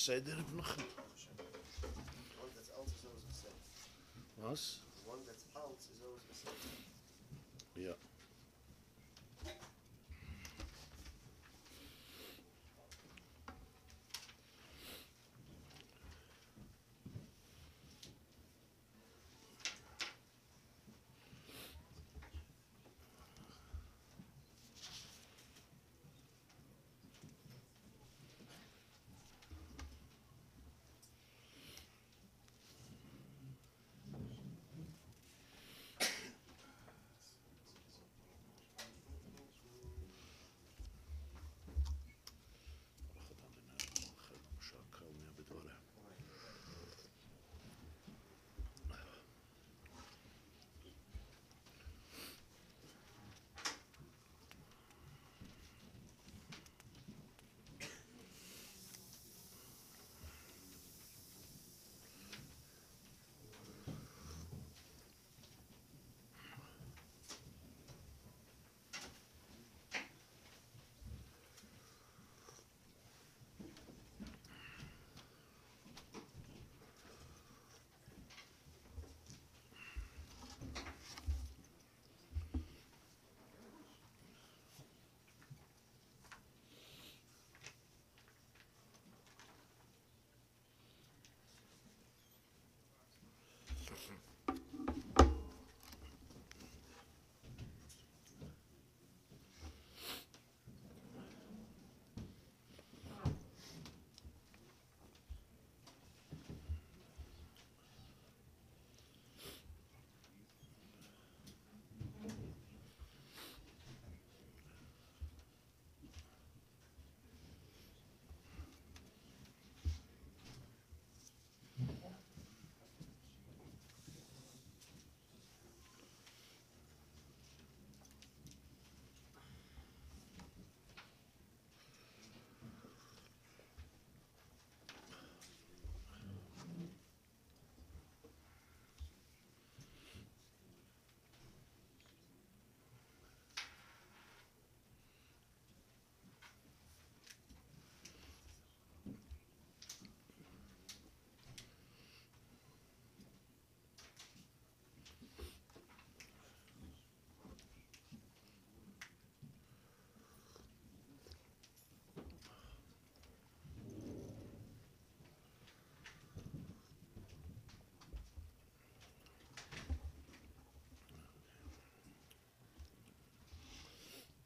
Beseder Ibnuchem. One that's alt is always the same. Was? One that's alt is always the same. Ja.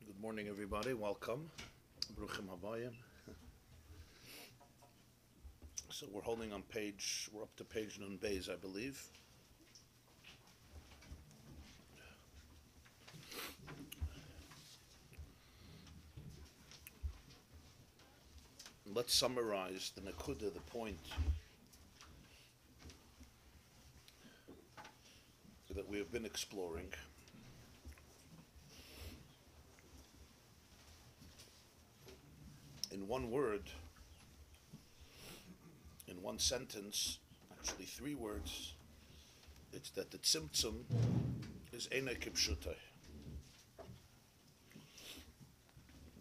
Good morning, everybody. Welcome. Bruchim Habayim. So we're holding on we're up to page Nun Beis, I believe. Let's summarize the Nakuda, the point that we have been exploring. In one word, in one sentence, actually 3 words, it's that the tzimtzum is einay kipshutai.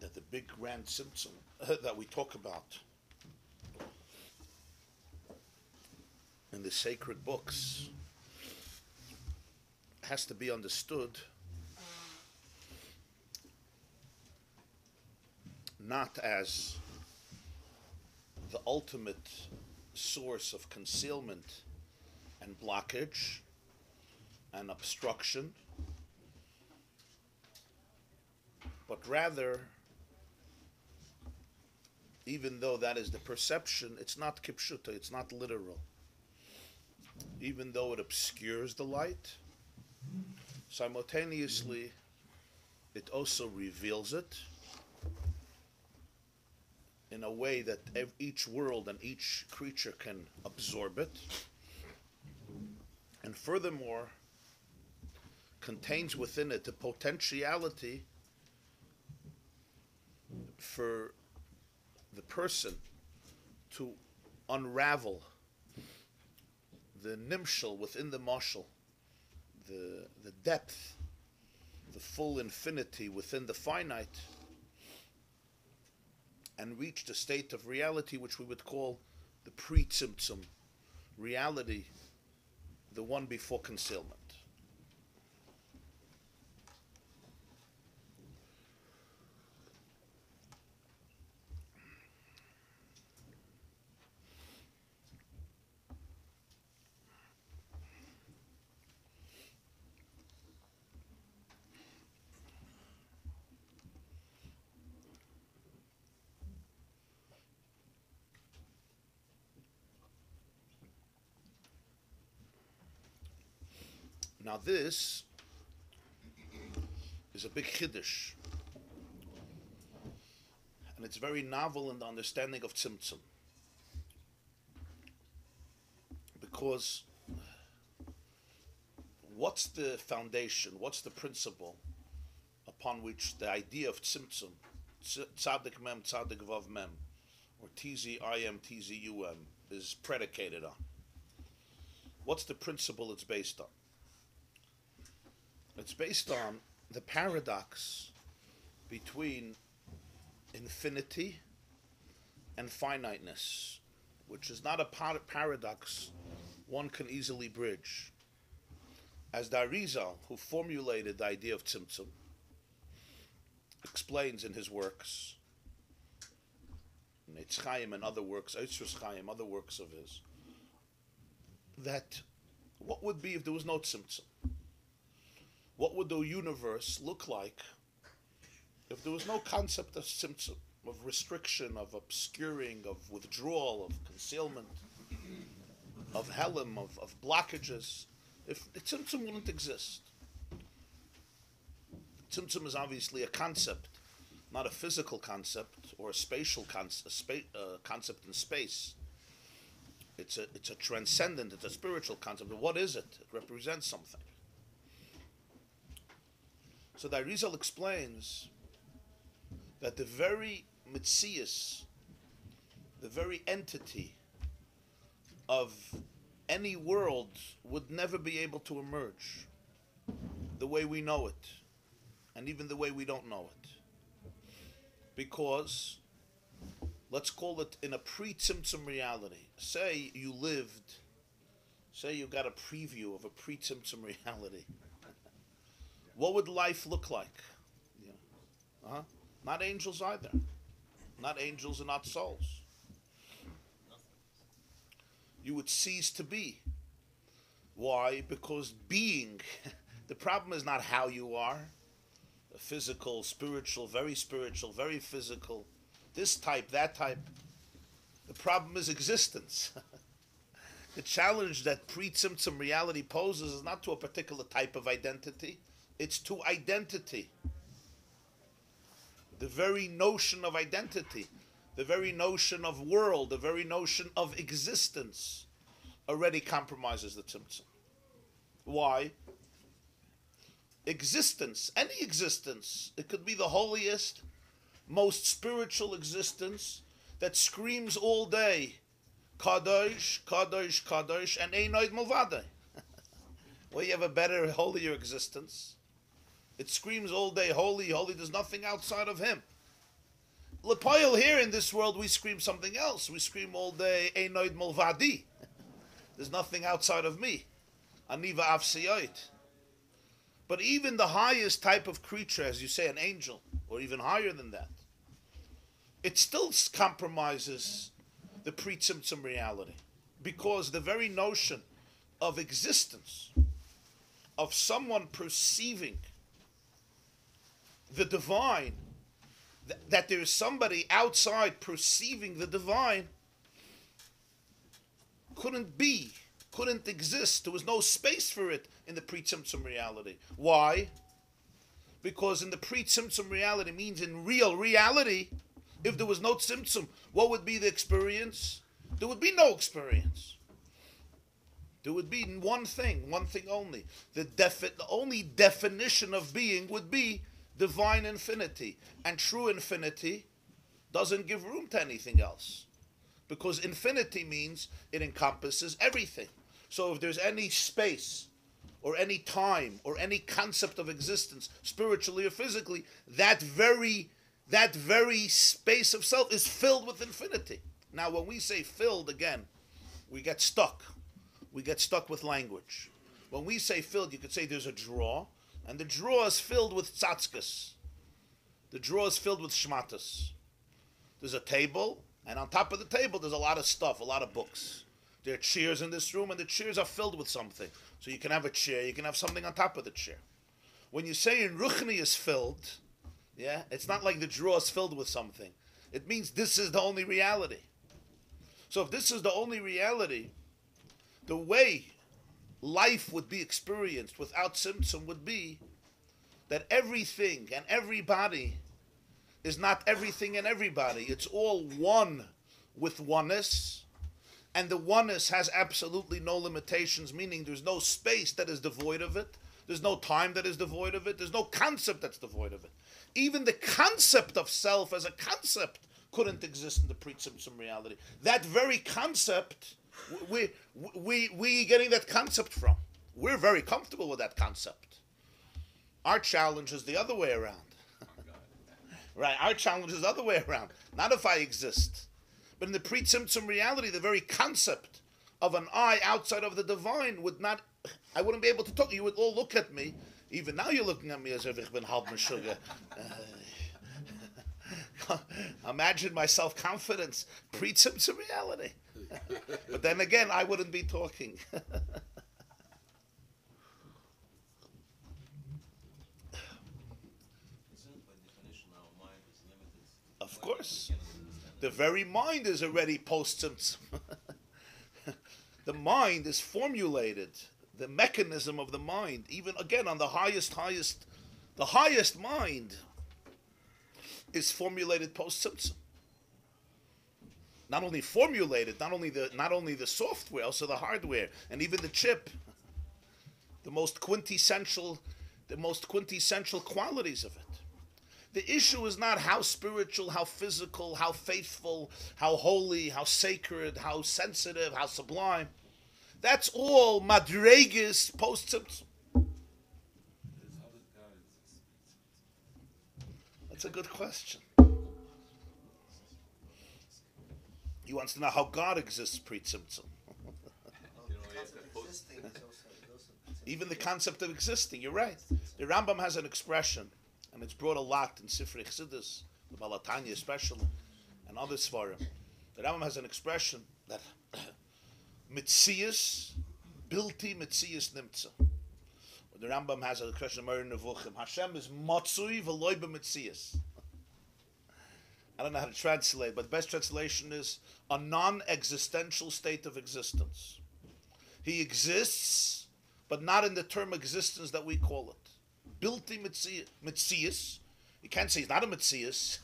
That the big grand tzimtzum that we talk about in the sacred books has to be understood not as the ultimate source of concealment and blockage and obstruction, but rather, even though that is the perception, it's not kipshuta, it's not literal. Even though it obscures the light, simultaneously it also reveals it in a way that each world and each creature can absorb it, and furthermore contains within it the potentiality for the person to unravel the nimshal within the mashal, the depth, the full infinity within the finite, and reach the state of reality which we would call the pre-tzimtzum reality, the one before concealment. Now this is a big chiddush, and it's very novel in the understanding of tzimtzum, because what's the foundation, what's the principle upon which the idea of tzimtzum, tzadik mem, tzadik vav mem, or tzim, tzum, is predicated on? What's the principle it's based on? It's based on the paradox between infinity and finiteness, which is not a paradox one can easily bridge. As the Arizal, who formulated the idea of tzimtzum, explains in his works, Eitz Chaim and other works, Eitz Chaim, other works of his, that what would be if there was no tzimtzum? What would the universe look like if there was no concept of tzimtzum, of restriction, of obscuring, of withdrawal, of concealment, of helim, of blockages? If tzimtzum wouldn't exist. Tzimtzum is obviously a concept, not a physical concept or a spatial concept in space. It's a transcendent, it's a spiritual concept. But what is it? It represents something. So the Arizal explains that the very mitzias, the very entity of any world would never be able to emerge the way we know it, and even the way we don't know it. Because, let's call it in a pre-tzimtzum reality. Say you got a preview of a pre-tzimtzum reality. What would life look like? Not angels either. Not angels and not souls. You would cease to be. Why? Because being, the problem is not how you are. Physical, spiritual, very physical. This type, that type. The problem is existence. The challenge that pre-tzimtzum reality poses is not to a particular type of identity. It's to identity. The very notion of identity, the very notion of world, the very notion of existence already compromises the tzimtzum. Why? Existence, any existence, it could be the holiest, most spiritual existence that screams all day, Kadosh, Kadosh, Kadosh, and Einoid Mulvadeh. Well, you have a better, holier existence. It screams all day, holy, holy, there's nothing outside of him. L'poil, here in this world, we scream something else. We scream all day, Einoid Mulvadi. There's nothing outside of me. Aniva Avsiyot. But even the highest type of creature, as you say, an angel, or even higher than that, it still compromises the pre-tzimtzum reality. Because the very notion of existence, of someone perceiving the divine, that there is somebody outside perceiving the divine, couldn't exist. There was no space for it in the pre-tzimtzum reality. Why? Because in the pre-tzimtzum reality means in real reality, if there was no tzimtzum, what would be the experience? There would be no experience. There would be one thing only. The only definition of being would be divine infinity. And true infinity doesn't give room to anything else. Because infinity means it encompasses everything. So if there's any space, or any time, or any concept of existence, spiritually or physically, that very space of self is filled with infinity. Now, when we say filled, again, we get stuck. We get stuck with language. When we say filled, you could say there's a drawer, and the drawer is filled with tzatzkas. The drawer is filled with shmatas. There's a table, and on top of the table, there's a lot of stuff, a lot of books. There are chairs in this room, and the chairs are filled with something. So you can have a chair, you can have something on top of the chair. When you say in Ruchni is filled, yeah, it's not like the drawer is filled with something. It means this is the only reality. So if this is the only reality, the way life would be experienced without symptom would be that everything and everybody is not everything and everybody. It's all one with oneness, and the oneness has absolutely no limitations, meaning there's no space that is devoid of it. There's no time that is devoid of it. There's no concept that's devoid of it. Even the concept of self as a concept couldn't exist in the pre-symptom reality. That very concept, we getting that concept from. We're very comfortable with that concept. Our challenge is the other way around. Right, our challenge is the other way around. Not if I exist. But in the pre-symptom reality, the very concept of an I outside of the divine would not, I wouldn't be able to talk. You would all look at me. Even now you're looking at me as if ich bin halb sugar. Imagine my self-confidence, pre-symptom reality. But then again, I wouldn't be talking. Of course. The very mind is already post-symptom. The mind is formulated. The mechanism of the mind, even again on the highest mind is formulated post-symptom. Not only formulated, not only the software, also the hardware, and even the chip. The most quintessential qualities of it. The issue is not how spiritual, how physical, how faithful, how holy, how sacred, how sensitive, how sublime. That's all madregas post-symptom. That's a good question. He wants to know how God exists pre-symptom. Even the concept of existing, you're right. The Rambam has an expression, and it's brought a lot in Sifrei Chassidus, the Balatanya especially, and other Svarim. The Rambam has an expression that Mitzias, Bilti Mitzias Nimtza. The Rambam has an expression of Meir Nevuchim. Hashem is Matzui v'loy b'Mitzias. I don't know how to translate, but the best translation is a non-existential state of existence. He exists, but not in the term existence that we call it. Bilti Mitzias. You can't say he's not a Mitzias,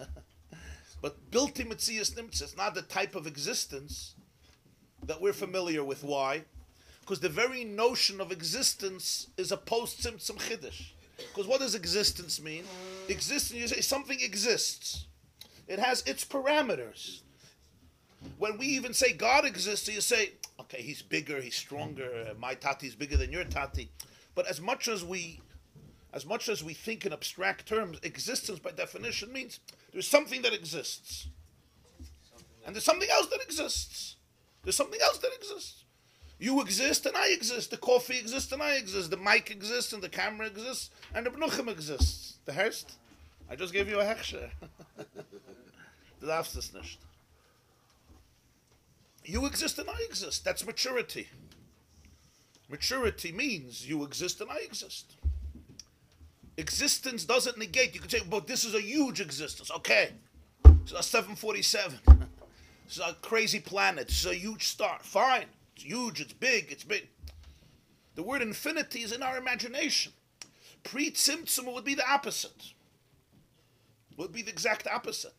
but Bilti Mitzias Nimtza. It's not the type of existence that we're familiar with. Why? Because the very notion of existence is a post-symptom chiddush. Because what does existence mean? Existence, you say something exists. It has its parameters. When we even say God exists, you say, okay, he's bigger, he's stronger, my tati is bigger than your tati. But as much as we think in abstract terms, existence by definition means there's something that exists. And there's something else that exists. There's something else that exists. You exist and I exist. The coffee exists and I exist. The mic exists and the camera exists and the Benuchim exists. The Herst? I just gave you a hechsher. Du darfst es nicht. You exist and I exist. That's maturity. Maturity means you exist and I exist. Existence doesn't negate. You can say, but this is a huge existence. Okay. It's a 747. It's a crazy planet. It's a huge star. Fine. It's huge. It's big. It's big. The word infinity is in our imagination. Pre-Tzimtzum would be the opposite. Would be the exact opposite.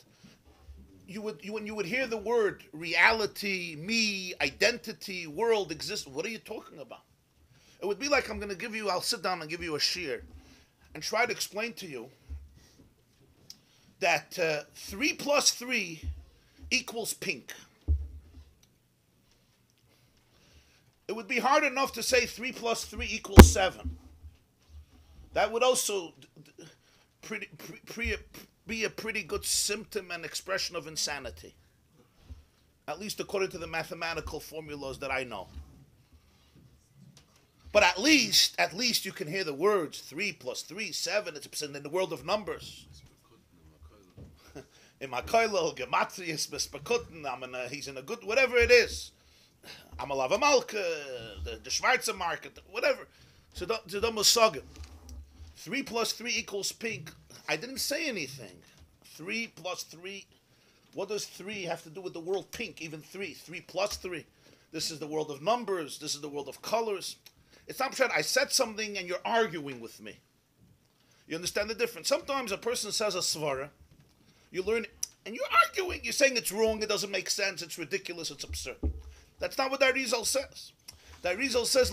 When you would hear the word reality, me, identity, world, exist, what are you talking about? It would be like I'll sit down and give you a shiur and try to explain to you that 3 plus 3 equals pink. It would be hard enough to say 3 plus 3 equals 7. That would also be a pretty good symptom and expression of insanity. At least according to the mathematical formulas that I know. But at least you can hear the words 3 plus 3, 7. It's in the world of numbers. In my koilel, gematrius, mispekutten, he's in a good, whatever it is. I'm a lava malka, the Schwarzer market, whatever. So don't musagim. 3 plus 3 equals pink. I didn't say anything. 3 plus 3. What does 3 have to do with the world pink? Even 3. 3 plus 3. This is the world of numbers. This is the world of colors. It's not that I said something and you're arguing with me. You understand the difference? Sometimes a person says a svara. You learn it, and you're arguing. You're saying it's wrong. It doesn't make sense. It's ridiculous. It's absurd. That's not what the Arizal says. The Arizal says,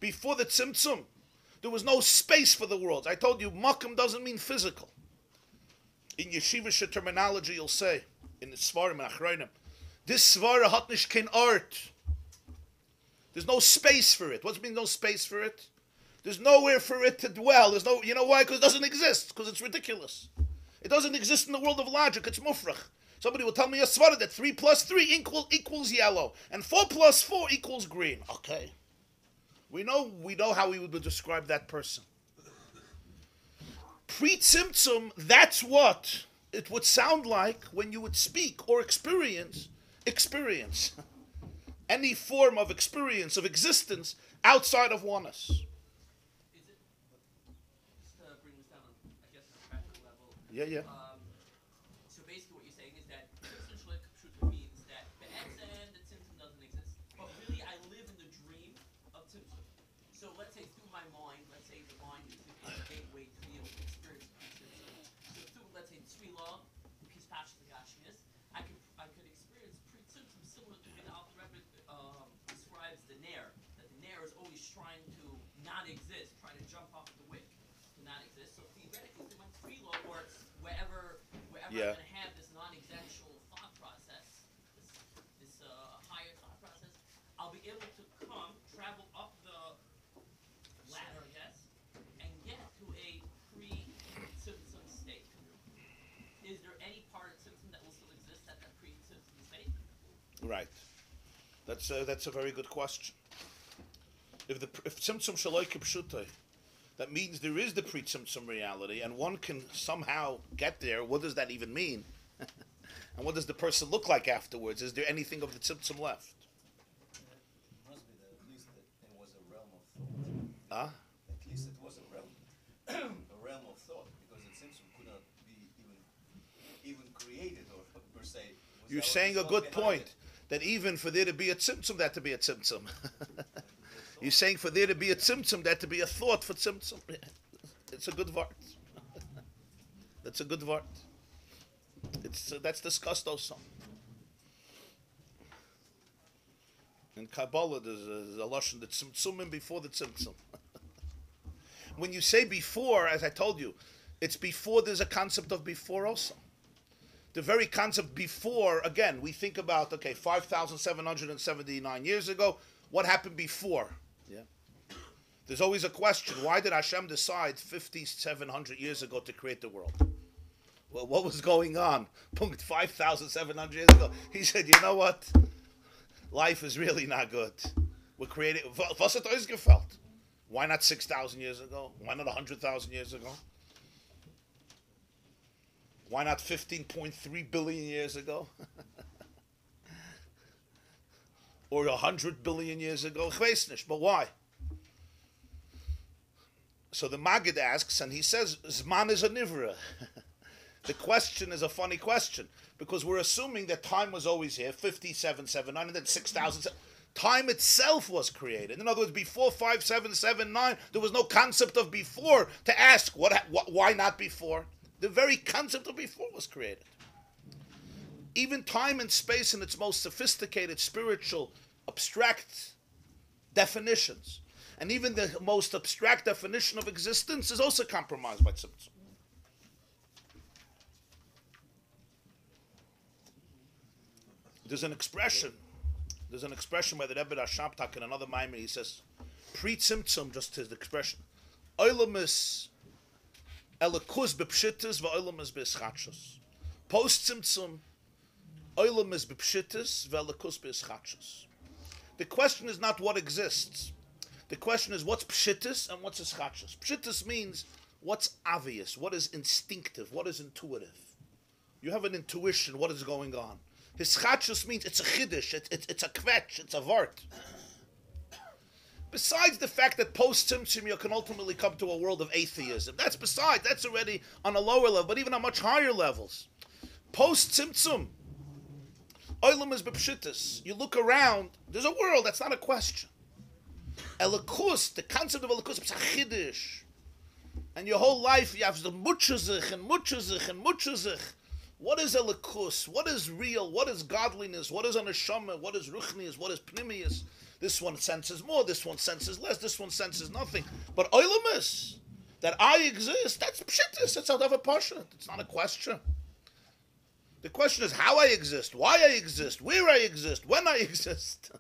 before the Tzimtzum, there was no space for the worlds. I told you, Makam doesn't mean physical. In yeshivish terminology, you'll say, in the Svarim and Achrayim, this Svara hat nicht kein art. There's no space for it. What's mean no space for it? There's nowhere for it to dwell. There's no, you know why? Because it doesn't exist. Because it's ridiculous. It doesn't exist in the world of logic. It's mufrach. Somebody will tell me a svara that 3 plus 3 equals yellow, and 4 plus 4 equals green. Okay. We know how we would describe that person. Pre-tzimtzum, that's what it would sound like when you would speak or experience any form of experience, of existence outside of oneness. Is it, just to bring this down, I guess, on a practical level? Yeah. So basically what you're saying is that Shlik Pshuta means that the and the Tzimtzum doesn't exist. But really I live in the dream of Tzimtzum. So let's say through my mind, let's say the mind is the gateway to be able to experience Tzimtzum. So through, let's say, Tzvilah, Pispach the Gashmias, I could experience pre-Tzimtzum similar to the Alter Rebbe describes the Nair. That the Nair is always trying to not exist, trying to jump off the wick to not exist. So theoretically, through my Tzvilah or wherever Yeah. I'm going to have this non-existential thought process, this higher thought process, I'll be able to travel up the ladder, I guess, and get to a pre-Tzimtzum state. Is there any part of Tzimtzum that will still exist at that pre-Tzimtzum state? Right. That's a very good question. If Tzimtzum Shaloi Kipshutai, that means there is the pre-Tzimtzum reality, and one can somehow get there. What does that even mean? And what does the person look like afterwards? Is there anything of the Tzimtzum left? It must be that at least that it was a realm of thought. At least it was a realm of thought, because the Tzimtzum could not be even created or per se. You're saying a good point. That even for there to be a tzimtzum, that to be a tzimtzum. You're saying for there to be a tzimtzum, that to be a thought for tzimtzum. It's a good word. That's a good word. That's discussed also. In Kabbalah, there's a lashon, the tzimtzumim before the tzimtzum. When you say before, as I told you, it's before there's a concept of before also. The very concept before, again, we think about, 5,779 years ago, what happened before? Yeah. There's always a question, why did Hashem decide 5,700 years ago to create the world? Well, what was going on? 5,700 years ago. He said, you know what? Life is really not good. We're creating, was hat euch gefällt? Why not 6,000 years ago? Why not 100,000 years ago? Why not 15.3 billion years ago? Or 100 billion years ago? Ich weiß nicht, but why? So the Maggid asks, and he says, Zman is a nivra. The question is a funny question, because we're assuming that time was always here, 5779, and then 6,000. Time itself was created. In other words, before 5779, there was no concept of before to ask, why not before? The very concept of before was created. Even time and space in its most sophisticated, spiritual, abstract definitions, and even the most abstract definition of existence is also compromised by Tzimtzum. There's an expression by the Rebbe Rashabtak in another Maimer. He says, pre-Tzimtzum, just his expression, Olam is Elikus bepshitis v'olam is b'eschatshus. Post Tzimtzum, olam is b'pshitis, v'elikus b'eschatshus. The question is not what exists. The question is what's pshitis and what's eschatshus. Pshitis means what's obvious, what is instinctive, what is intuitive. You have an intuition, what is going on. Eschatshus means it's a chiddush, it's a kvetch, it's a vart. Besides the fact that post-Tzimtzum you can ultimately come to a world of atheism. That's already on a lower level, but even on much higher levels. Post-Tzimtzum, olam is b'pshitis. You look around, there's a world, that's not a question. Elikus, the concept of elikus, is a chiddush. And your whole life you have the mutchazich and mutchazich and mutchazich. What is elikus? What is real? What is godliness? What is anashama? What is ruchnius? What is pnimius? This one senses more, this one senses less, this one senses nothing. But oilamus, that I exist, that's pshittis, that's out of a passion. It's not a question. The question is how I exist, why I exist, where I exist, when I exist.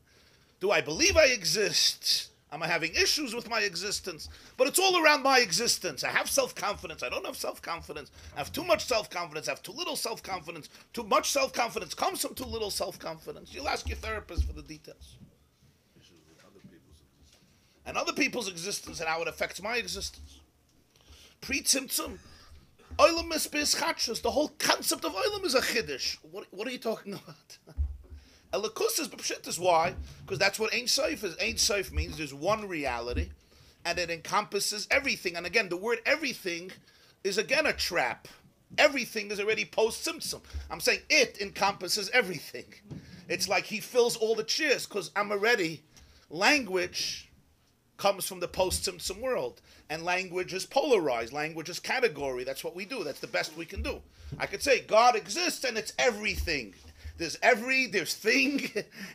Do I believe I exist? Am I having issues with my existence? But it's all around my existence. I have self-confidence. I don't have self-confidence. I have too much self-confidence. I have too little self-confidence. Too much self-confidence comes from too little self-confidence. You'll ask your therapist for the details. And other people's existence and how it affects my existence. Pre-Tzimtzum, olam is b'eschatshus. The whole concept of olam is a chiddush. What are you talking about? Elikus is b'pshittis. Why? Because that's what Ein Sof is. Ein Sof means there's one reality, and it encompasses everything. And again, the word everything is again a trap. Everything is already post-Tzimtzum. I'm saying it encompasses everything. It's like he fills all the chairs, because I'm already, language comes from the post-Tzimtzum world. And language is polarized. Language is category. That's what we do. That's the best we can do. I could say God exists and it's everything. There's thing,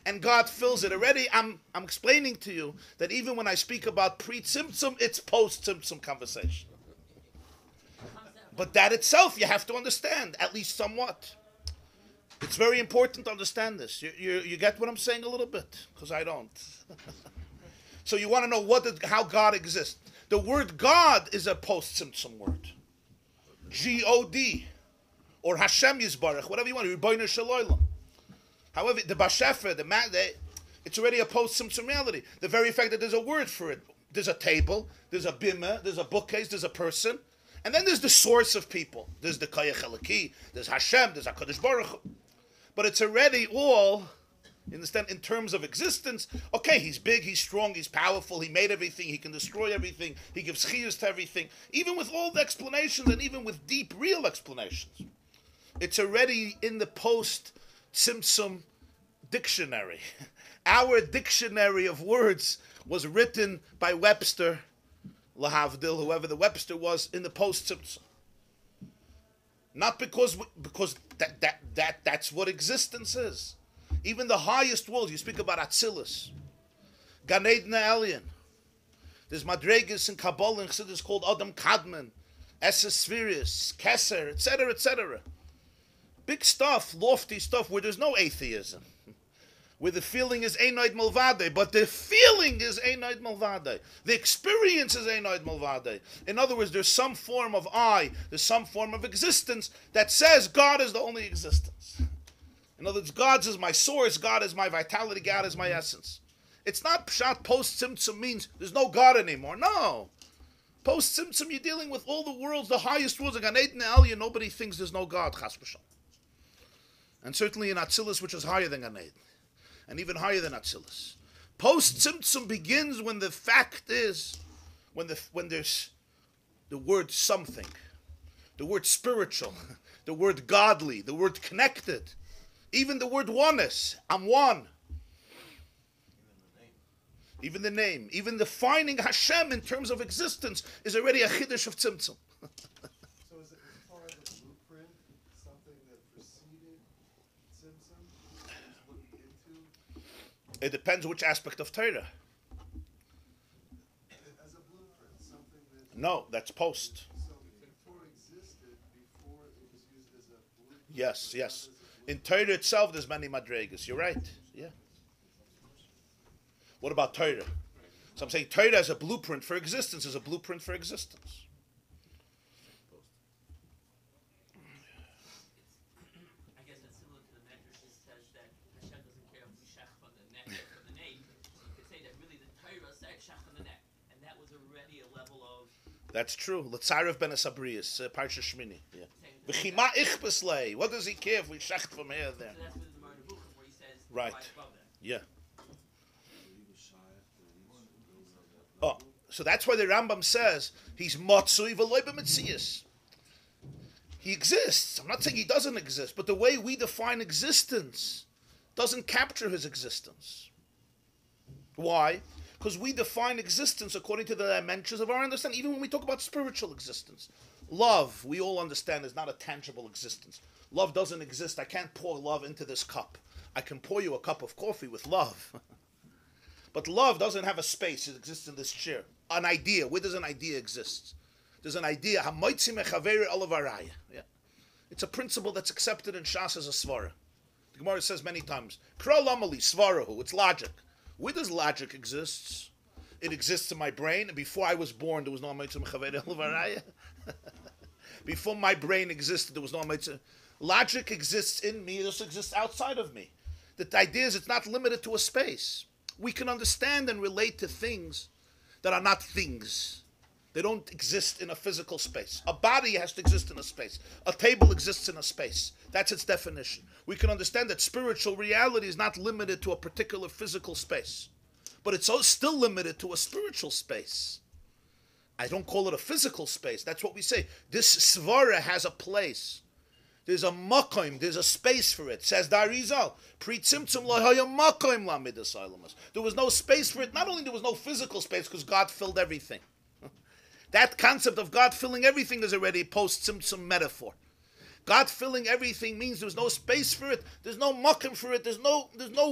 and God fills it already. I'm explaining to you that even when I speak about pre-Tzimtzum, it's post-Tzimtzum conversation. But that itself, you have to understand, at least somewhat. It's very important to understand this. You get what I'm saying a little bit? Because I don't. So you want to know how God exists. The word God is a post-Tzimtzum word. G-O-D. Or Hashem Yisbarach, whatever you want. Rebbeinu Shel Olam. However, the Bashefer, it's already a post-Tzimtzum reality. The very fact that there's a word for it. There's a table, there's a bimah, there's a bookcase, there's a person. And then there's the source of people. There's the Koyach Eliki, there's Hashem, there's HaKadosh Baruch Hu. But it's already all, you understand, in terms of existence. Okay, he's big, he's strong, he's powerful, he made everything, he can destroy everything, he gives chiyus to everything. Even with all the explanations and even with deep, real explanations. It's already in the post-Tzimtzum dictionary. Our dictionary of words was written by Webster, Lahavdil, whoever the Webster was, in the post-Tzimtzum. Not because that's what existence is. Even the highest world, you speak about Atzilus, Gan Eden Elyon. There's Madregas and Kabbalah and Chassidus called Adam Kadmon, Esses Spheres, Keser, etc., etc. Big stuff, lofty stuff, where there's no atheism. Where the feeling is Einoid Malvade, but the feeling is Einoid Malvade. The experience is Einoid Malvade. In other words, there's some form of I, there's some form of existence that says God is the only existence. In other words, God is my source, God is my vitality, God is my essence. It's not Pshat post-Tzimtzum means there's no God anymore. No. Post-Tzimtzum, you're dealing with all the worlds, the highest worlds. Gan Eden Elyon, nobody thinks there's no God, Chas v'Shalom. And certainly in Atzilus, which is higher than Gan Eden. And even higher than Atzilus. Post-Tzimtzum begins when the fact is, when there's the word something, the word spiritual, the word godly, the word connected, even the word oneness. I'm one. Even the name, even defining Hashem in terms of existence is already a chiddush of Tzimtzum. So is it part of the blueprint, something that preceded Tzimtzum? Looking into? It depends which aspect of Torah. As a blueprint, something that... No, that's post. So Torah existed before it was used as a blueprint? Yes, yes. In Torah itself, there's many madregas. You're right. Yeah. What about Torah? So I'm saying Torah as a blueprint for existence is a blueprint for existence. That's true. L'tzarev ben Asabrius, Parsha Shmini. Yeah. Saying V'chima ich beslei. What does he care if we shecht from here and there? So that's with the Gemara Nebuchim where he says Right. rise above that. Yeah. Oh, so that's why the Rambam says he's matzui v'loy b'metzias. He exists. I'm not saying he doesn't exist, but the way we define existence doesn't capture his existence. Why? Because we define existence according to the dimensions of our understanding, even when we talk about spiritual existence. Love, we all understand, is not a tangible existence. Love doesn't exist. I can't pour love into this cup. I can pour you a cup of coffee with love. But love doesn't have a space. It exists in this chair. An idea. Where does an idea exist? There's an idea. Yeah. It's a principle that's accepted in Shas as a svara. The Gemara says many times, Kra lamali svarahu. It's logic. Where does logic exist? It exists in my brain. And before I was born, there was no Hamaitzi Mechaver Elavaraya. Before my brain existed, there was no Hamaitzi. Logic exists in me. It also exists outside of me. The idea is it's not limited to a space. We can understand and relate to things that are not things. They don't exist in a physical space. A body has to exist in a space. A table exists in a space. That's its definition. We can understand that spiritual reality is not limited to a particular physical space. But it's still limited to a spiritual space. I don't call it a physical space. That's what we say. This svara has a place. There's a makom, there's a space for it. Says the Arizal, pre-tzimtzum lo haya makom la midas olamas. There was no space for it. Not only there was no physical space, because God filled everything. That concept of God filling everything is already a post-tzimtzum metaphor. God filling everything means there's no space for it. There's no makom for it. There's no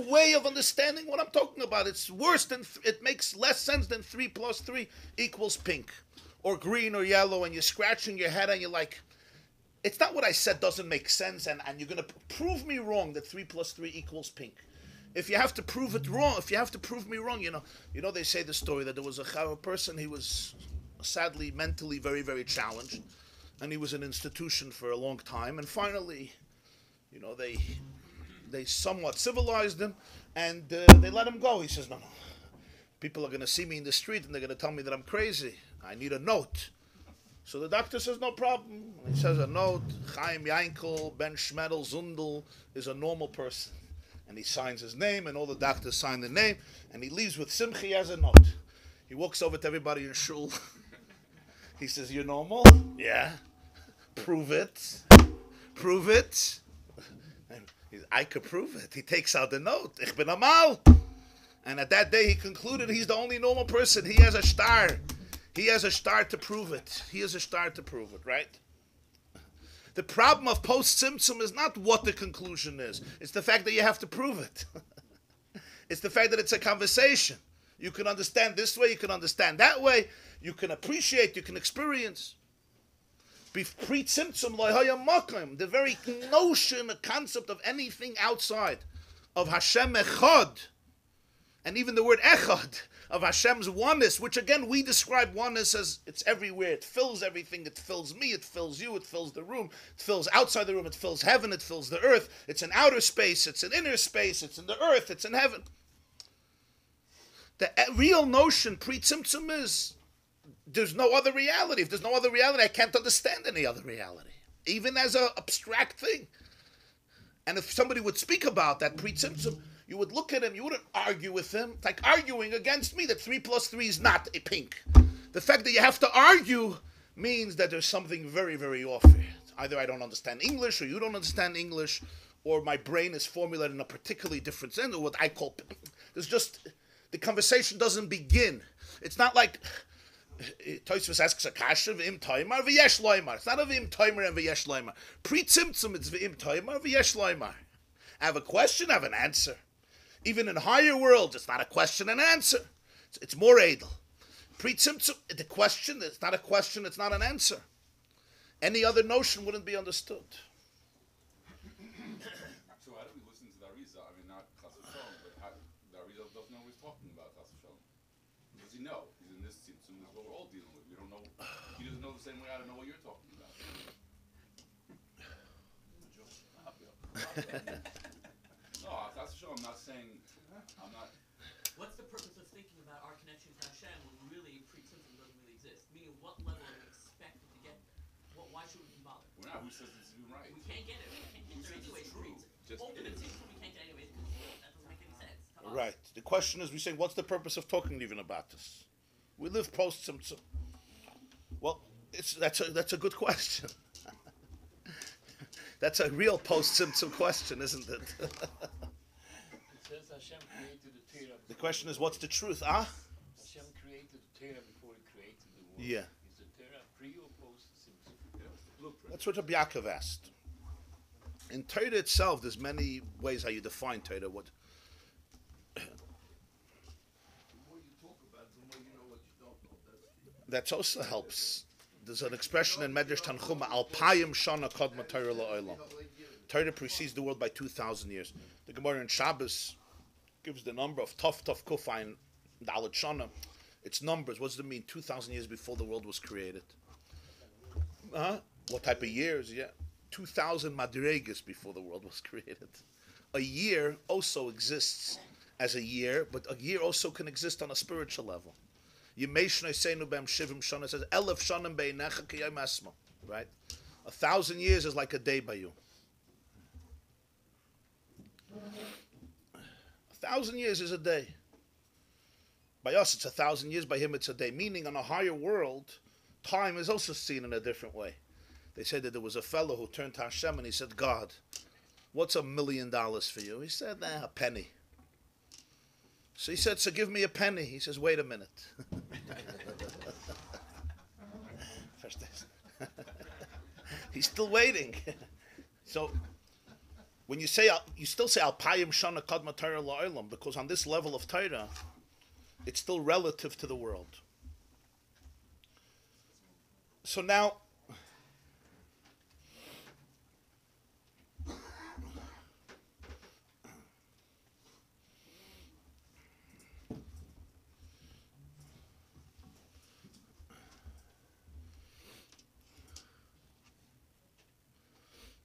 way of understanding what I'm talking about. It's worse than it makes less sense than 3 plus 3 equals pink, or green or yellow, and you're scratching your head and you're like, it's not what I said doesn't make sense, and you're going to prove me wrong that 3 plus 3 equals pink. If you have to prove it wrong, if you have to prove me wrong, you know they say the story that there was a person, he was sadly mentally very, very challenged, and he was in an institution for a long time, and finally, they somewhat civilized him, and they let him go. He says, no, people are going to see me in the street, and they're going to tell me that I'm crazy. I need a note. So the doctor says, no problem. He says a note, Chaim Yankel, Ben Schmedel, Zundel is a normal person. And he signs his name, and all the doctors sign the name, and he leaves with Simchi as a note. He walks over to everybody in shul. He says, you're normal? Yeah. Prove it. Prove it. And I could prove it. He takes out the note. Ich bin amal. And at that day he concluded he's the only normal person. He has a star. He has a star to prove it. He has a star to prove it, right? The problem of post-Tzimtzum is not what the conclusion is. It's the fact that you have to prove it. It's the fact that it's a conversation. You can understand this way, you can understand that way, you can appreciate, you can experience. Pre-Tzimtzum lo haya makom, the very notion, the concept of anything outside of Hashem Echad, and even the word Echad, of Hashem's oneness, which again we describe oneness as it's everywhere. It fills everything. It fills me. It fills you. It fills the room. It fills outside the room. It fills heaven. It fills the earth. It's an outer space. It's an inner space. It's in the earth. It's in heaven. The real notion pre-Tzimtzum is there's no other reality. If there's no other reality, I can't understand any other reality, even as an abstract thing. And if somebody would speak about that pre-Tzimtzum, you would look at him, you wouldn't argue with him. It's like arguing against me that 3 plus 3 is not a pink. The fact that you have to argue means that there's something very, very off here. Either I don't understand English, or you don't understand English, or my brain is formulated in a particularly different sense, or what I call, there's just, the conversation doesn't begin. It's not like, Tosfos asks a kasha, v'im toimar, v'yesh loimar. It's not a v'im toimar and v'yesh loimar. Pre-Tzimtzum, it's v'im toimar, v'yesh loimar. I have a question, I have an answer. Even in higher worlds, it's not a question and answer. It's more edel. Pre-Tzimtzum, the question, it's not a question, it's not an answer. Any other notion wouldn't be understood. So how do we listen to the Arizal? I mean, not Chas v'Shalom, but the Arizal doesn't know what he's talking about, Chas v'Shalom. Does he know? He's in this Tzimtzum, this is what we're all dealing with. We don't know. He doesn't know the same way I don't know what you're talking about. No, Chas v'Shalom, I'm not saying, I'm not. What's the purpose of thinking about our connection to Hashem when really pre-Tzimtzum doesn't really exist? Meaning, what level of Now who says this is even right? We can't get it. We can't get there anyways. Just Ultimate is. tzimtzum we can't get anyways because that doesn't make any sense to us. Right. The question is, we're saying, what's the purpose of talking even about this? We live post Tzimtzum. Well, that's a good question. That's a real post Tzimtzum question, isn't it? It says Hashem created the Torah. The question is, what's the truth? Ah? Hashem created the Torah before he created the world. Yeah. Is the Torah pre or post Tzimtzum? Yeah, it's the blueprint. That's what Rabbi Yaakov asked. In Torah itself, there's many ways how you define Torah. What? The more you talk about it, the more you know what you don't know. That also helps. There's an expression in Medrash Tanchuma, Alpayim Shana Kodma Torah La'olam. Torah precedes the world by 2,000 years. The Gemara in Shabbos gives the number of Tov Kufayin Dalet Shana. It's numbers. What does it mean? 2,000 years before the world was created. What type of years? Yeah. 2,000 Madregas before the world was created. A year also exists as a year, but a year also can exist on a spiritual level. Yemeshna Seinu Bem Shivim Shana says, Elef Shanim Beinecha Kiyam Esma. Right? 1,000 years is like a day by you. 1,000 years is a day. By us, it's 1,000 years. By him, it's a day. Meaning, on a higher world, time is also seen in a different way. They said that there was a fellow who turned to Hashem and he said, God, what's $1 million for you? He said, a penny. So he said, so give me a penny. He says, wait a minute. He's still waiting. So when you say, you still say Alpayim Shana Kadma Torah La'olam, because on this level of Torah, it's still relative to the world. So now,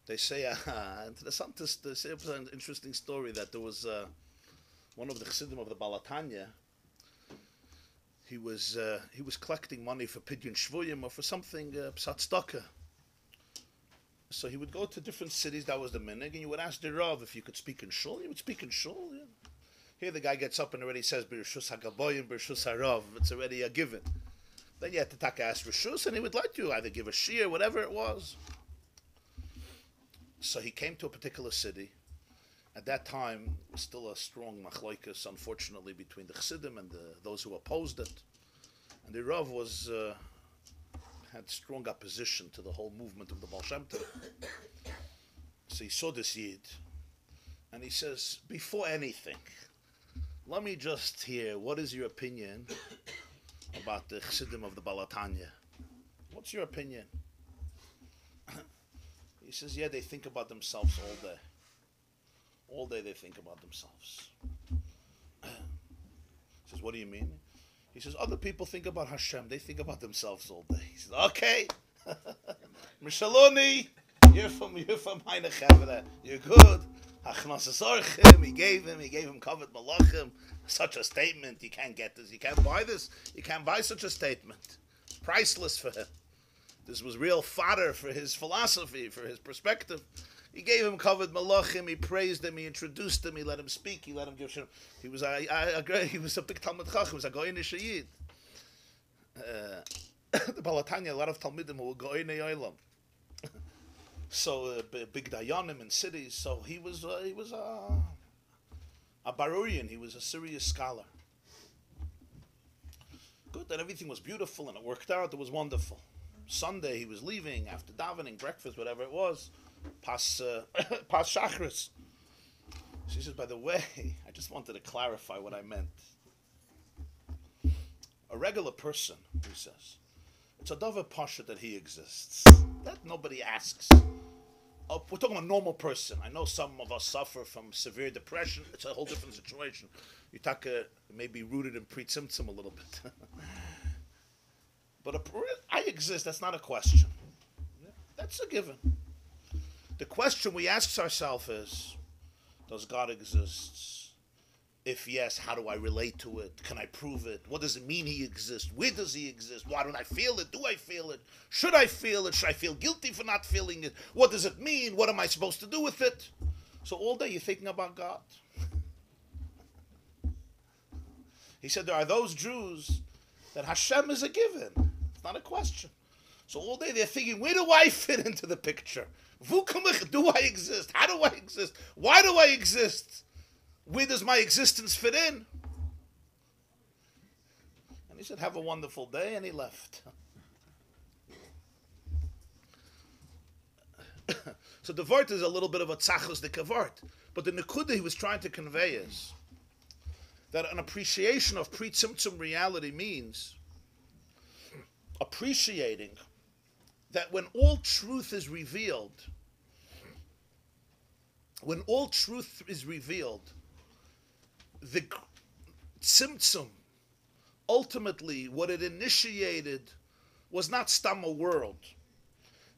they say, they say an interesting story that there was one of the Chassidim of the Balatanya. He was collecting money for Pidyon Shvuyim or for something Psat. So he would go to different cities. That was the minig, and you would ask the Rav if you could speak in shul. He would speak in shul. Yeah. Here the guy gets up and already says B'Rishus Hagaboyim, B'Rishus Harav. It's already a given. Then you had to take ask Rishus, and he would let you either give a shir, whatever it was. So he came to a particular city. At that time, it was still a strong machloikas, unfortunately, between the Chassidim and those who opposed it. And the Rav had strong opposition to the whole movement of the Baal Shem Tov. So he saw this Yid, and he says, before anything, let me just hear, what is your opinion about the Chassidim of the Balatanya? What's your opinion? He says, yeah, they think about themselves all day. All day they think about themselves. He says, what do you mean? He says, other people think about Hashem. They think about themselves all day. He says, okay. Mishaloni, you're from Heine Chavre. You're good. He gave him covered malachim. Such a statement, you can't get this. You can't buy this. You can't buy such a statement. Priceless for him. This was real fodder for his philosophy, for his perspective. He gave him covered malachim. He praised him. He introduced him. He let him speak. He let him give him. He was a big Talmud Chacham. He was a goyne Yid. The Balatanya, a lot of Talmidim who were goyne Olam. So big dayanim in cities. So he was a Barurian. He was a serious scholar. Good that everything was beautiful and it worked out. It was wonderful. Sunday he was leaving after davening, breakfast, whatever it was, past Shachris. She says, by the way, I just wanted to clarify what I meant. A regular person, he says, it's a davar pasha that he exists. That nobody asks. We're talking about a normal person. I know some of us suffer from severe depression. It's a whole different situation. You may be rooted in pre-tzimtzum a little bit. But I exist, that's not a question. That's a given. The question we ask ourselves is, does God exist? If yes, how do I relate to it? Can I prove it? What does it mean he exists? Where does he exist? Why don't I feel it? Do I feel it? Should I feel it? Should I feel guilty for not feeling it? What does it mean? What am I supposed to do with it? So all day you're thinking about God. He said there are those Jews that Hashem is a given. It's not a question. So all day they're thinking, where do I fit into the picture? Do I exist? How do I exist? Why do I exist? Where does my existence fit in? And he said, have a wonderful day, and he left. So the vart is a little bit of a tzachos de kavart. But the nekuda he was trying to convey is that an appreciation of pre-tzimtzum reality means appreciating that when all truth is revealed, the tzimtzum, ultimately, what it initiated was not stam a world.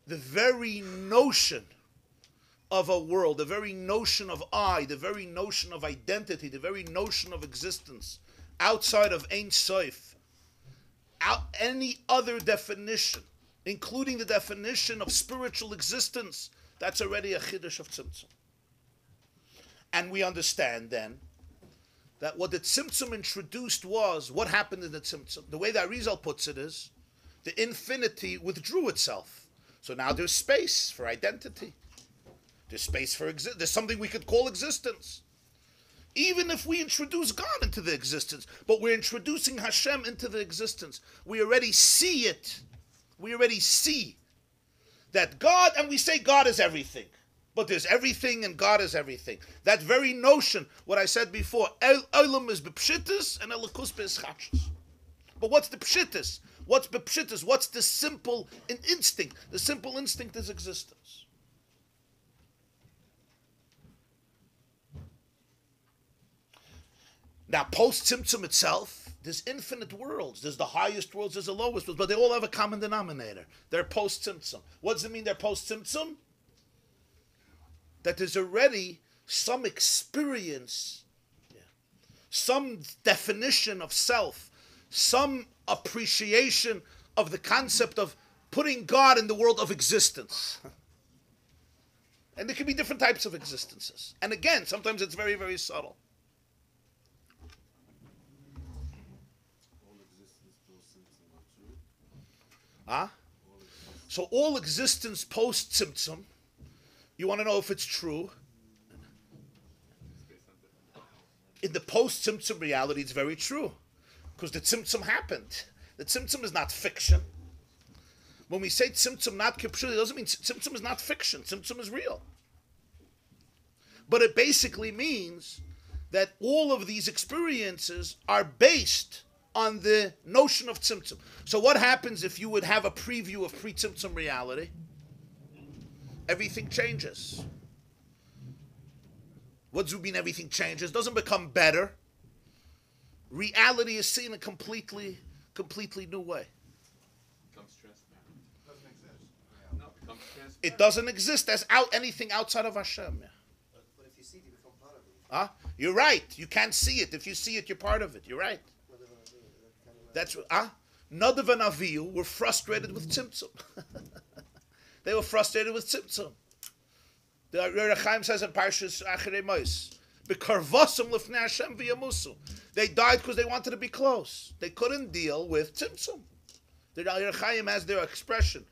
The very notion of a world, the very notion of I, the very notion of identity, the very notion of existence, outside of Ein Sof, any other definition, including the definition of spiritual existence, that's already a chiddush of tzimtzum. And we understand then that what the tzimtzum introduced was, what happened in the tzimtzum? The way that Arizal puts it is, the infinity withdrew itself. So now there's space for identity. There's space for there's something we could call existence. Even if we introduce God into the existence, but we're introducing Hashem into the existence, we already see it. We already see that God, and we say God is everything. But there's everything and God is everything. That very notion, what I said before, Olam is b'pshittus and Elokus b'eschatshus. But what's the pshittus? What's b'pshittus? What's the simple instinct? The simple instinct is existence. Now, post-Tzimtzum itself, there's infinite worlds. There's the highest worlds, there's the lowest worlds, but they all have a common denominator. They're post-Tzimtzum. What does it mean they're post-Tzimtzum? That there's already some experience, some definition of self, some appreciation of the concept of putting God in the world of existence. And there can be different types of existences. And again, sometimes it's very, very subtle. So all existence post-Tzimtzum, you want to know if it's true? In the post-Tzimtzum reality, it's very true. Because the Tzimtzum happened. The Tzimtzum is not fiction. When we say Tzimtzum not kipshut, it doesn't mean Tzimtzum is not fiction. Tzimtzum is real. But it basically means that all of these experiences are based on the notion of Tzimtzum. So what happens if you would have a preview of pre-Tzimtzum reality? Everything changes. What does it mean everything changes? It doesn't become better. Reality is seen in a completely new way. Becomes transparent. Doesn't exist. No, it becomes transparent. It doesn't exist as anything outside of Hashem. But if you see it, you become part of it. You're right. You can't see it. If you see it, you're part of it. You're right. That's Nadav and Avihu were frustrated with Tzimtzum. They were frustrated with Tzimtzum. The Reb Chaim says in Parshas Acharei Mos, "B'karvasum lifnei Hashem v'yamusu." They died because they wanted to be close. They couldn't deal with Tzimtzum. The Reb Chaim has their expression,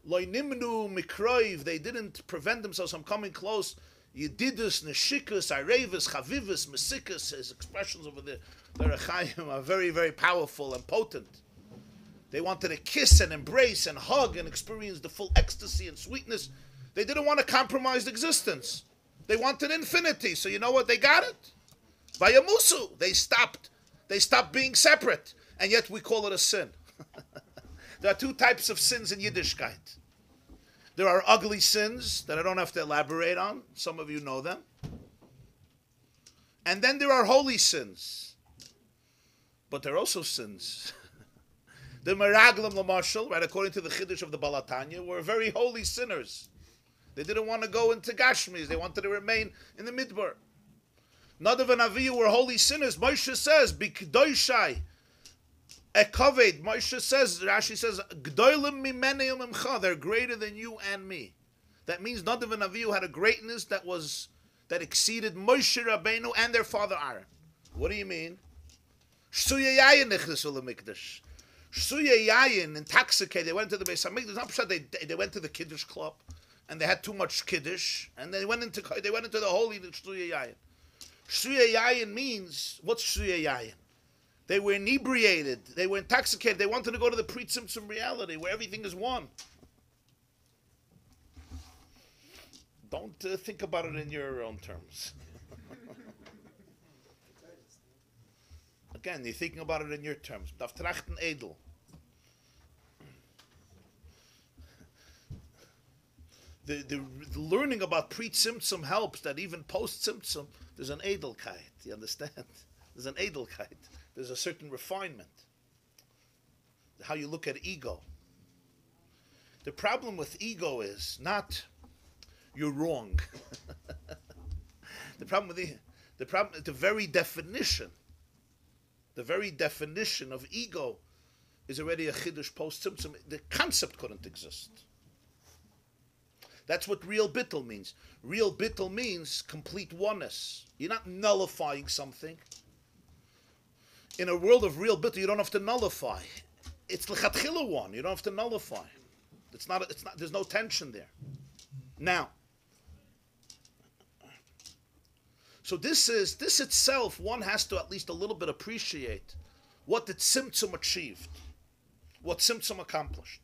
"Lo nimnu mikroiv." They didn't prevent themselves from coming close. Yedidus, neshikus, arevus, chavivus, mesikus. His expressions over there, the Reb Chaim are very, very powerful and potent. They wanted to kiss and embrace and hug and experience the full ecstasy and sweetness. They didn't want a compromised existence. They wanted infinity. So you know what? They got it. Vayamusu. They stopped being separate. And yet we call it a sin. There are two types of sins in Yiddishkeit. There are ugly sins that I don't have to elaborate on. Some of you know them. And then there are holy sins. But there are also sins. The Meraglim Lamashal, right, according to the Chiddush of the Balatanya, were very holy sinners. They didn't want to go into Gashmis. They wanted to remain in the Midbar. Nadav and Avihu were holy sinners. Moshe says, B'kdoshai, ekaved. Moshe says, Rashi says, Gdoilim mimene umimcha. They're greater than you and me. That means Nadav and Avihu had a greatness that exceeded Moshe Rabbeinu and their father Aaron. What do you mean? Shsuya yayin nechnesu lemikdash. Shsuya yayin, intoxicated. They went to the Beis Hamikdash. Not sure they went to the Kiddush club, and they had too much Kiddush, and they went into the holy Shsuya yayin. Shsuya yayin means, what's Shsuya yayin? They were inebriated. They were intoxicated. They wanted to go to the pre-Tzimtzum reality where everything is one. Don't think about it in your own terms. Again, you're thinking about it in your terms. Darf trachten edel. The learning about pre-Tzimtzum helps that even post-Tzimtzum, there's an edelkeit. You understand? There's an edelkeit. There's a certain refinement. How you look at ego. The problem with ego is not you're wrong. The very definition of ego is already a chiddush post-Tzimtzum. The concept couldn't exist. That's what real bittul means. Real bittul means complete oneness. You're not nullifying something. In a world of real bittul, you don't have to nullify. It's l'chatchila one. You don't have to nullify. It's not. There's no tension there. Now, so this itself, one has to at least a little bit appreciate what the Tzimtzum achieved, what Tzimtzum accomplished.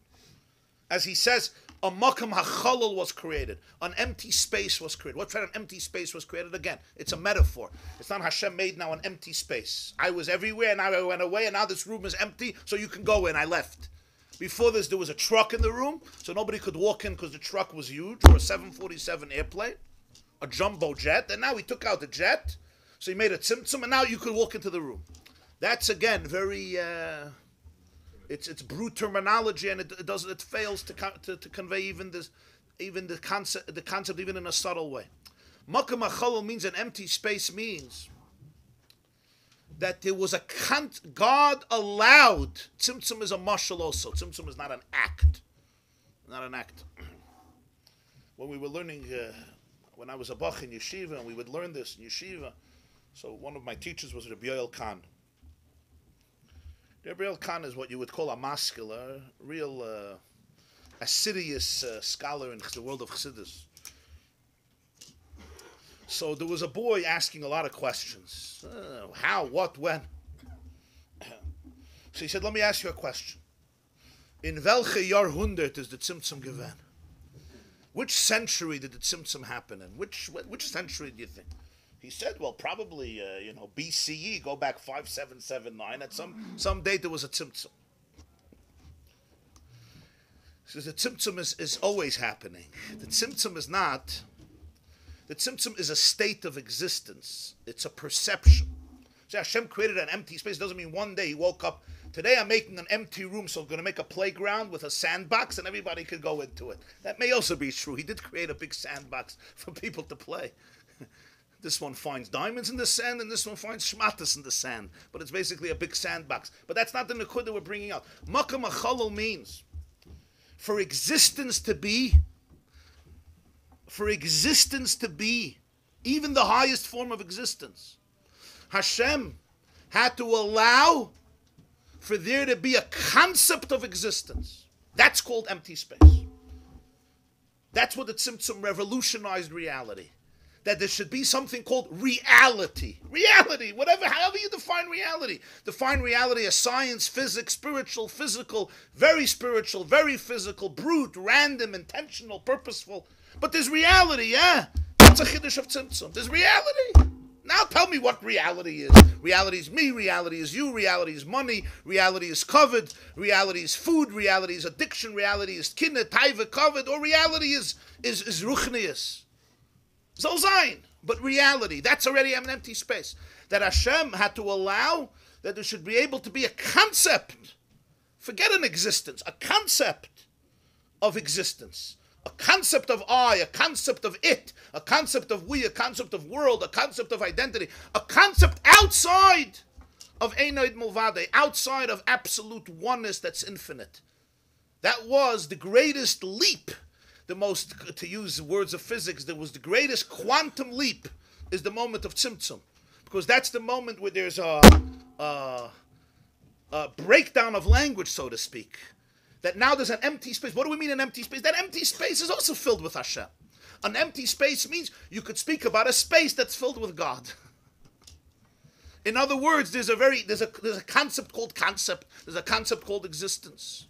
As he says, a makam hachalal was created, an empty space was created. What kind of empty space was created? Again, it's a metaphor. It's not Hashem made now an empty space. I was everywhere and now I went away and now this room is empty, so you can go in. I left. Before this, there was a truck in the room, so nobody could walk in because the truck was huge, or a 747 airplane, a jumbo jet, and now he took out the jet, so he made a tzimtzum, and now you could walk into the room. That's again very, it's brute terminology, and it fails to convey even the concept even in a subtle way. Makam hachalal means an empty space, means that there was God allowed. Tzimtzum is a mashal also. Tzimtzum is not an act. Not an act. When we were learning, when I was a bach in yeshiva, and we would learn this in yeshiva, so one of my teachers was Rabbi Khan. Rabbi Khan is what you would call a masculine, real assiduous scholar in the world of Chassidus. So there was a boy asking a lot of questions. How, what, when? So he said, let me ask you a question. In welche Jahrhundert is the Tzimtzum given? Which century did the Tzimtzum happen in? Which century do you think? He said, well, probably, BCE, go back 5779. At some date there was a Tzimtzum. So the Tzimtzum is always happening. The Tzimtzum is not... The Tzimtzum is a state of existence. It's a perception. So Hashem created an empty space. It doesn't mean one day he woke up, today I'm making an empty room, so I'm going to make a playground with a sandbox and everybody could go into it. That may also be true. He did create a big sandbox for people to play. This one finds diamonds in the sand and this one finds shmatas in the sand. But it's basically a big sandbox. But that's not the nekud that we're bringing out. Makam hachalal means for existence to be, even the highest form of existence, Hashem had to allow for there to be a concept of existence. That's called empty space. That's what the Tzimtzum revolutionized reality. That there should be something called reality. Reality, however you define reality. Define reality as science, physics, spiritual, physical, very physical, brute, random, intentional, purposeful. But there's reality, yeah. That's a chiddush of Tzimtzum. There's reality. Now tell me what reality is. Reality is me, reality is you, reality is money, reality is covet, reality is food, reality is addiction, reality is kinna, taiva, covet, or reality is ruchnius. So zayin. But reality, that's already an empty space. That Hashem had to allow that there should be able to be a concept. Forget an existence, a concept of existence. A concept of I, a concept of it, a concept of we, a concept of world, a concept of identity, a concept outside of Einoid Mulvade, outside of absolute oneness that's infinite. That was the greatest leap, the most, to use words of physics, there was the greatest quantum leap, is the moment of Tzimtzum. Because that's the moment where there's a breakdown of language, so to speak. That now there's an empty space. What do we mean an empty space? That empty space is also filled with Hashem. An empty space means you could speak about a space that's filled with God. In other words, there's a concept called concept. There's a concept called existence.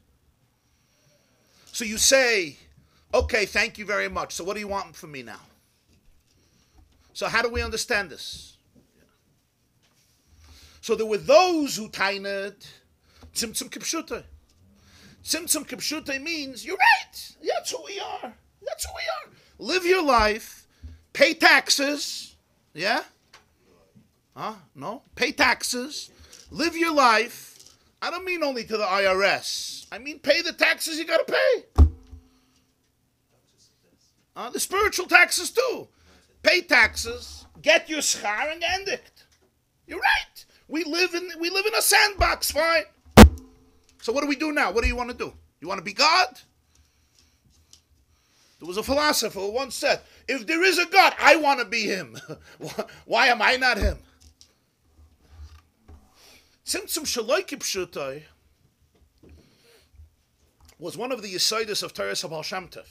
So you say, okay, thank you very much. So what do you want from me now? So how do we understand this? So there were those who tained Tzimtzum Kipshutay. Tzimtzum Kipshutay means, you're right, that's who we are. That's who we are. Live your life, pay taxes, yeah? No? Pay taxes, live your life. I don't mean only to the IRS. I mean pay the taxes you gotta pay. The spiritual taxes too. Pay taxes, get your schar and end it. You're right. We live in a sandbox, fine. So what do we do now? What do you want to do? You want to be God? There was a philosopher who once said, if there is a God, I want to be him. Why am I not him? Tzimtzum Shaloi Kipshutai was one of the Yesodis of Teres HaBaal Shem Tov.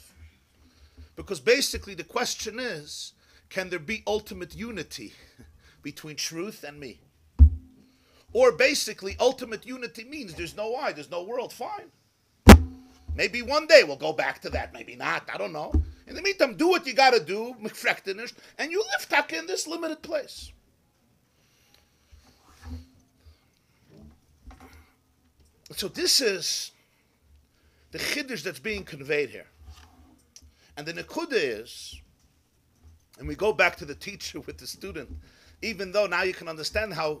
Because basically the question is, can there be ultimate unity between truth and me? Or basically, ultimate unity means there's no I, there's no world, fine. Maybe one day we'll go back to that, maybe not, I don't know. In the meantime, do what you gotta do, and you live taka in this limited place. So this is the chiddush that's being conveyed here. And the nekuda is, and we go back to the teacher with the student, even though now you can understand how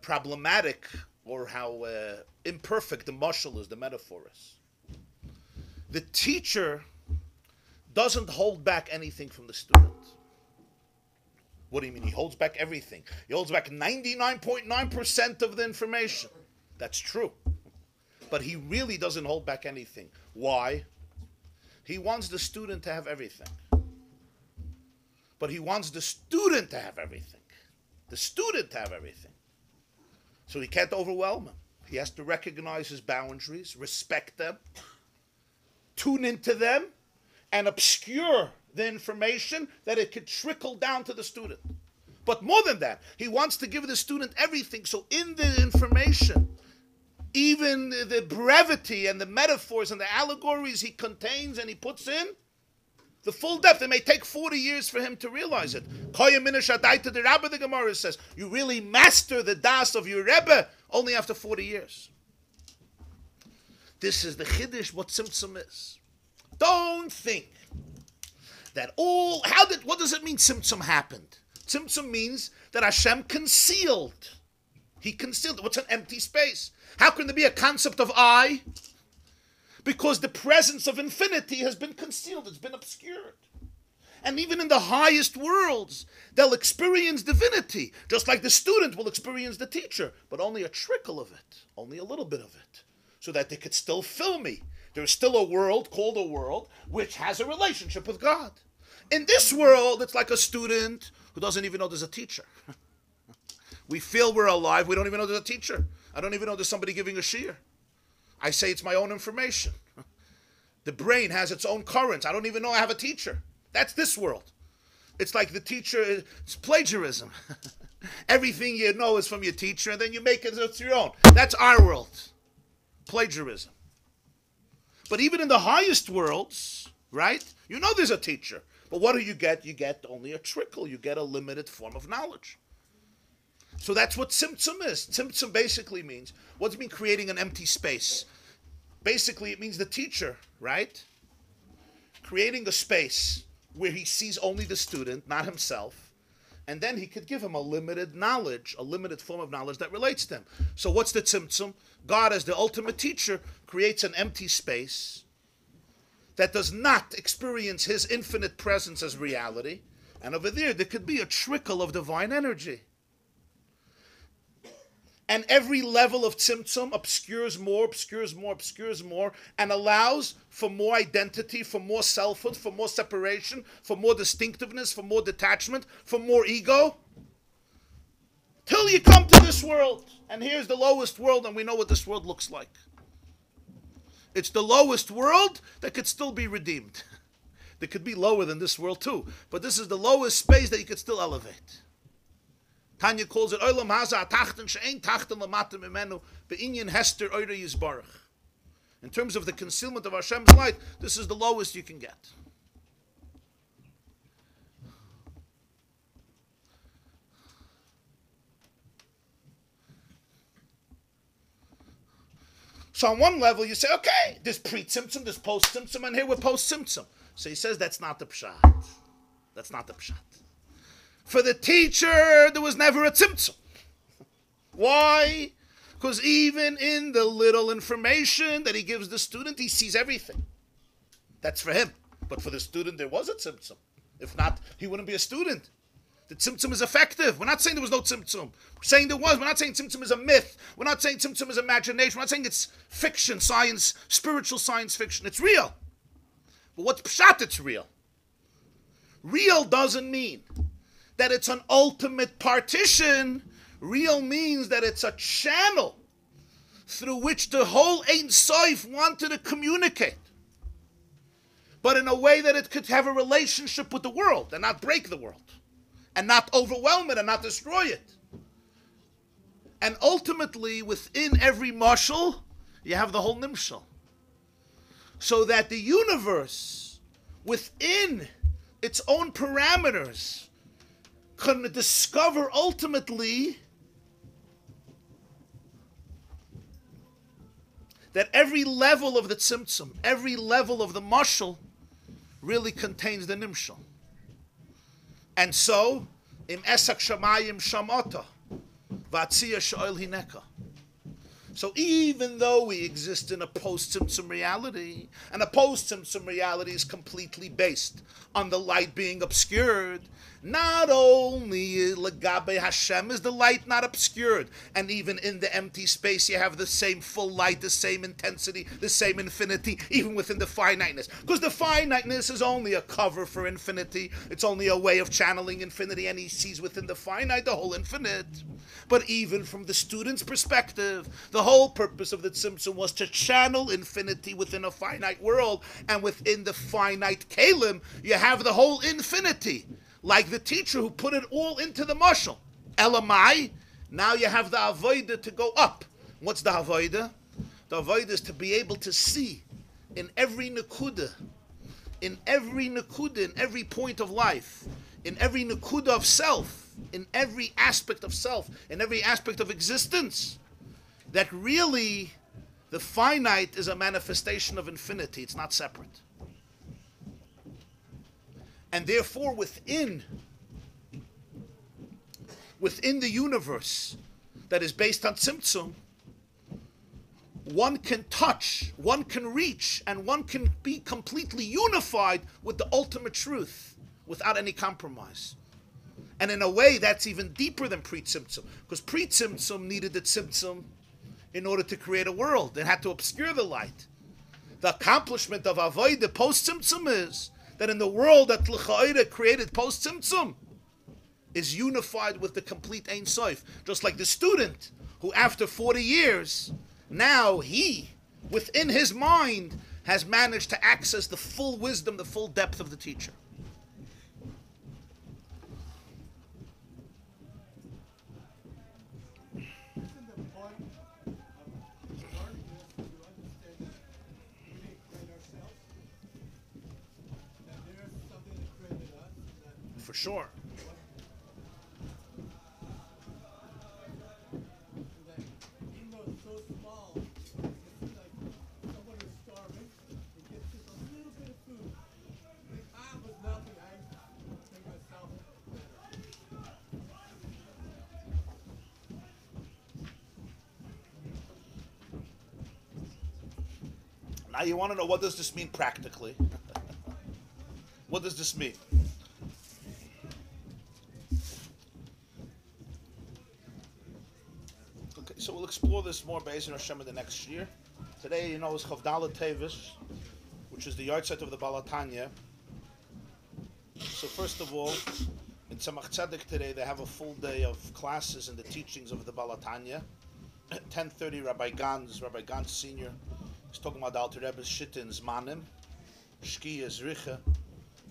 problematic or how imperfect the mashal is, the metaphor is. The teacher doesn't hold back anything from the student. What do you mean? He holds back everything. He holds back 99.9% of the information. That's true. But he really doesn't hold back anything. Why? He wants the student to have everything. But he wants the student to have everything. The student to have everything. So he can't overwhelm him. He has to recognize his boundaries, respect them, tune into them, and obscure the information that it could trickle down to the student. But more than that, he wants to give the student everything. So in the information, even the brevity and the metaphors and the allegories he contains and he puts in, the full depth, it may take 40 years for him to realize it. The Rabbi, the Gemara says, you really master the das of your Rebbe only after 40 years. This is the chiddush, what Tzimtzum is. Don't think that what does it mean Tzimtzum happened? Tzimtzum means that Hashem concealed. He concealed. What's an empty space? How can there be a concept of I? Because the presence of infinity has been concealed, it's been obscured. And even in the highest worlds, they'll experience divinity, just like the student will experience the teacher, but only a trickle of it, only a little bit of it, so that they could still fill me. There's still a world called a world which has a relationship with God. In this world, it's like a student who doesn't even know there's a teacher. We feel we're alive, we don't even know there's a teacher. I don't even know there's somebody giving a shiur. I say it's my own information. The brain has its own currents. I don't even know I have a teacher. That's this world. It's like the teacher, it's plagiarism. Everything you know is from your teacher, and then you make it your own. That's our world. Plagiarism. But even in the highest worlds, right, you know there's a teacher. But what do you get? You get only a trickle. You get a limited form of knowledge. So that's what Tzimtzum is. Tzimtzum basically means, what does it mean creating an empty space? Basically, it means the teacher, right? Creating a space where he sees only the student, not himself, And then he could give him a limited knowledge, a limited form of knowledge that relates to him. So what's the tzimtzum? God, as the ultimate teacher, creates an empty space that does not experience his infinite presence as reality. And over there could be a trickle of divine energy. And every level of tzimtzum obscures more, and allows for more identity, for more selfhood, for more separation, for more distinctiveness, for more detachment, for more ego. Till you come to this world. And here's the lowest world, and we know what this world looks like. It's the lowest world that could still be redeemed. That could be lower than this world too. But this is the lowest space that you could still elevate. Tanya calls it Olam Haza Tachten She'ein Tachten Lamata Mimenu Be'inyan Hester Oire Yizbarach. In terms of the concealment of Hashem's light, this is the lowest you can get. So on one level you say, okay, there's pre-Tzimtzum, there's post-Tzimtzum, and here we're post-Tzimtzum. So he says that's not the pshat. That's not the pshat. For the teacher, there was never a tzimtzum. Why? Because even in the little information that he gives the student, he sees everything. That's for him. But for the student, there was a tzimtzum. If not, he wouldn't be a student. The tzimtzum is effective. We're not saying there was no tzimtzum. We're saying there was. We're not saying tzimtzum is a myth. We're not saying tzimtzum is imagination. We're not saying it's fiction, science, spiritual science fiction. It's real. But what's pshat? It's real. Real doesn't mean that it's an ultimate partition. Real means that it's a channel through which the whole Ein Sof wanted to communicate, but in a way that it could have a relationship with the world and not break the world, and not overwhelm it and not destroy it. And ultimately, within every mashal, you have the whole nimshal. So that the universe, within its own parameters, can discover ultimately that every level of the tzimtzum, every level of the mashal, really contains the nimshal. And so, im esak shamayim shamata, v'atziyah sha'ol hineka. So even though we exist in a post-Tzimtzum reality, and a post-Tzimtzum reality is completely based on the light being obscured, not only Legabe Hashem is the light not obscured, and even in the empty space you have the same full light, the same intensity, the same infinity, even within the finiteness. Because the finiteness is only a cover for infinity, it's only a way of channeling infinity, and he sees within the finite the whole infinite. But even from the student's perspective, the whole purpose of the Tzimtzum was to channel infinity within a finite world, and within the finite kalim, you have the whole infinity. Like the teacher who put it all into the mashal. Elamai, now you have the avodah to go up. What's the avodah? The avodah is to be able to see in every nekuda, in every point of life, in every nekuda of self, in every aspect of self, in every aspect of existence, that really the finite is a manifestation of infinity. It's not separate. And therefore, within the universe that is based on Tzimtzum, one can touch, one can reach, and one can be completely unified with the ultimate truth without any compromise. And in a way, that's even deeper than pre-Tzimtzum, because pre-Tzimtzum needed the Tzimtzum in order to create a world. It had to obscure the light. The accomplishment of Avodah post-Tzimtzum is that in the world that L'cha'ira created post-Tzimtzum is unified with the complete Ein Sof. Just like the student who after 40 years, now he, within his mind, has managed to access the full wisdom, the full depth of the teacher. For sure. Even though it's so small, it's like someone who's starving, he gets just a little bit of food. With nothing, I make myself better. Now you want to know, what does this mean practically? What does this mean? Okay, so we'll explore this more based on Hashem in the next year. Today, is Chavdala Tevis, which is the yard set of the Balatanya. So first of all, in Tzemach Tzedek today, they have a full day of classes and the teachings of the Balatanya. 10:30, Rabbi Gans Senior, is talking about the Alter Rebbe's Shittin Zmanim, Shkiya Zricha.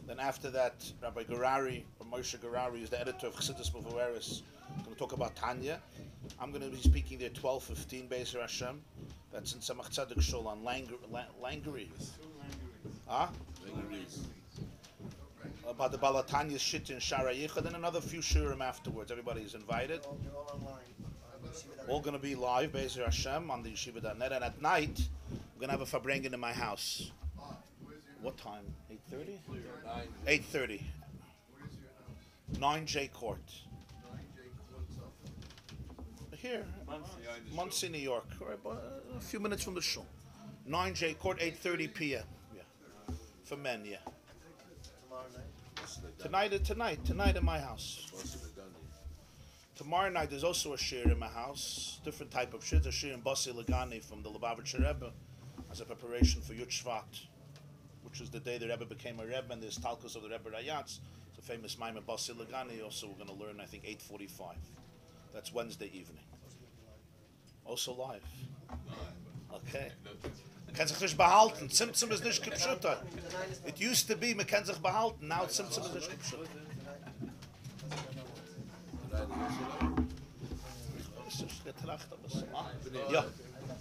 Then after that, Rabbi Gerari, or Moshe Gerari, is the editor of Chassidus Mevoeris, going to talk about Tanya. I'm going to be speaking there 12:15, Be'ezer Hashem. That's in Tzemach Tzedek Shul on Langery. Huh? About the Balatanya's shit in Shara Yichud, then another few shurim afterwards. Everybody is invited. They're all online. All going to be live, Be'ezer Hashem, on the yeshiva.net. And at night, we're going to have a Fabrengen in my house. What time? 8:30? 8:30. 9J Court. Here, Muncie, New York. Right, a few minutes from the shul. 9J Court, 8:30 p.m. Yeah, for men. Yeah. Tonight in my house. Tomorrow night there's also a shir in my house. Different type of shir. There's a shir in Basi Lagani from the Lubavitcher Rebbe as a preparation for Yud Shvat, which is the day the Rebbe became a Rebbe, and there's Talkus of the Rebbe Rayatz. It's a famous Maimon Basi Lagani. Also, we're going to learn, I think, 8:45. That's Wednesday evening. Also live. Okay. Man kann sich nicht behalten. Zimtzum ist nicht gepschutter. It used to be, man kann sich behalten. Now Zimtzum ist nicht gepschutter. Ja.